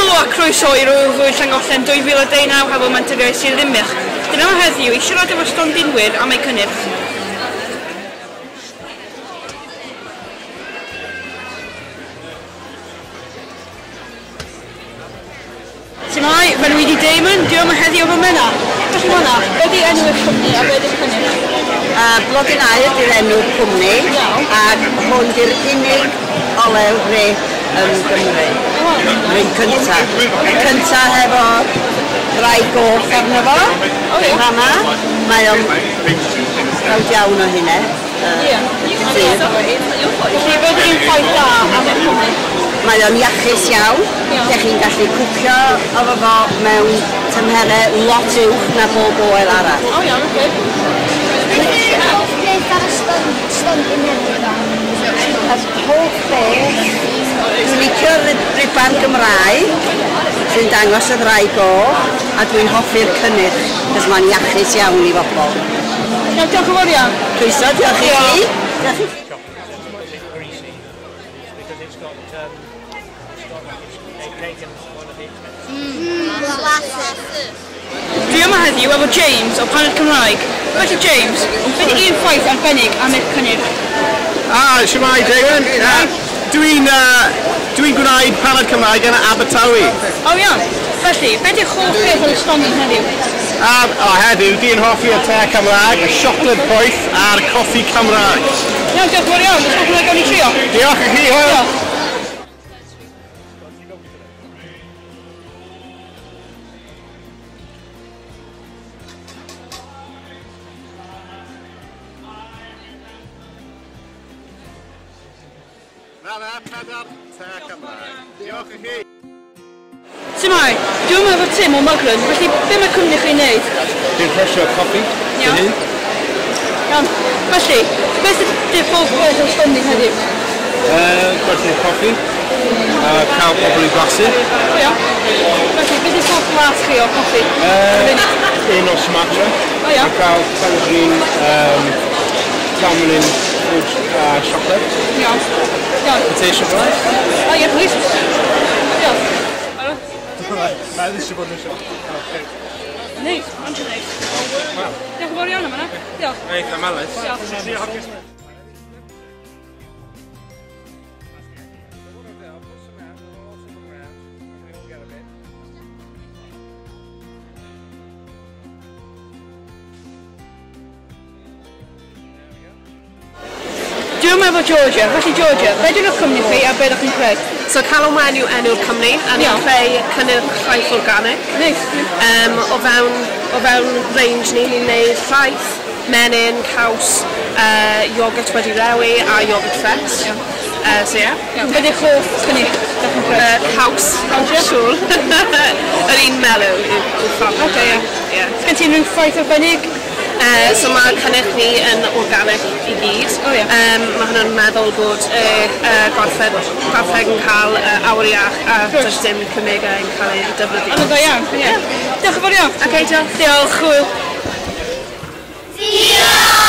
Helo a croeso i'r Wyl Llangollen 2019 hefo Mantegaeth Sir Ddinbych. Dyna heddiw i siarad efo stondinwyr am eu cynnyrch. Mai, fe'n wedi Damon, diolch yn heddiw fy myna. Felly hwnna, be di enw'r cwmni a be di'r cynnyrch? Blodyn Aur di'r enw'r cwmni ac hwn di'r unig olew rei yn Gymru. Rwy'n cyntaf. Cyntaf hefo rai goch arno fo. Rhanna. Mae o'n rawd iawn o hynny. Felly be di'n ffaith da am y cwmni? Mae o'n iachus iawn, lle chi'n gallu cwcio efo fo mewn tymherau lot uwch na bob oel arall. O iawn, oce. Beth ar y stondin hefyd o? Y holl beth, dwi'n licio'r riban Gymraeg sy'n dangos y ddrai goch a dwi'n hoffi'r cynnyrch cos mae'n iachus iawn i bobl. Diolch yn fawr iawn. Croeso, diolch i chi. Dwi yma heddiw efo James o Paned Cymraeg. Felly James, be di un ffaith arbennig am eich cynnyrch? Shwmai Dagan. Dwi'n gwneud Paned Cymraeg yn Abertawe. O iawn. Felly, be di'ch hoff beth o'r stondin heddiw? Heddiw, dwi'n hoffi y te Cymraeg, y siocled poeth a'r coffi Cymraeg. Iawn, diolch yn fawr iawn. Ys gwybod gawn ni trio? Diolch i chi, hwyl. Na, pedar te Cymraeg. Diolch i chi. Mai, dwi'n efo Tim o Muglin, felly be mae cwmni chi'n neud? Dwi'n presio coffi. Iawn. Iawn. Felly, beth ydy'r hoff beth o'r stondin heddiw? Gwerthu coffi, cael pobl i glasu. O iawn. Felly, beth yw'r hoff glas chi o coffi? Un o Sumatra. O iawn. A cael Pellegrin, Tamlin, Fudge a chocolate. Iawn. Iawn. Potato fries. O ie, please. Iawn. Mae ddysgu bod yn siop. Neis, mae'n neis. Diolch yn fawr iawn am hynna. Diolch. Eitha melys. Diolch. Dwi'n efo Georgia, felly Georgia, be di'n cwmni chi a be ydych chi'n creu? So Calonwen yw enw'r cwmni, a ni'n creu cynnyrch llaeth organic. Neis. O fewn range ni, ni'n neud llaeth, menyn, caws, iogurt wedi rewi a iogurt fresh. So yeah. Be di'ch hoff cynnyrch ydych chi'n creu? Caws, siŵr. Yr un melw yw'r ffam. Oce, ie. Sgen ti'n rhyw ffaith arbennig? So mae cynnyrch ni yn organic i gyd. O ie. Mae hwnna'n meddwl bod gwartheg yn cael awyr iach a does dim cymegau yn cael ei defnyddio. Ond o iawn. Diolch yn fawr iawn. Okay, diolch. Diolch, hwyl. Diolch!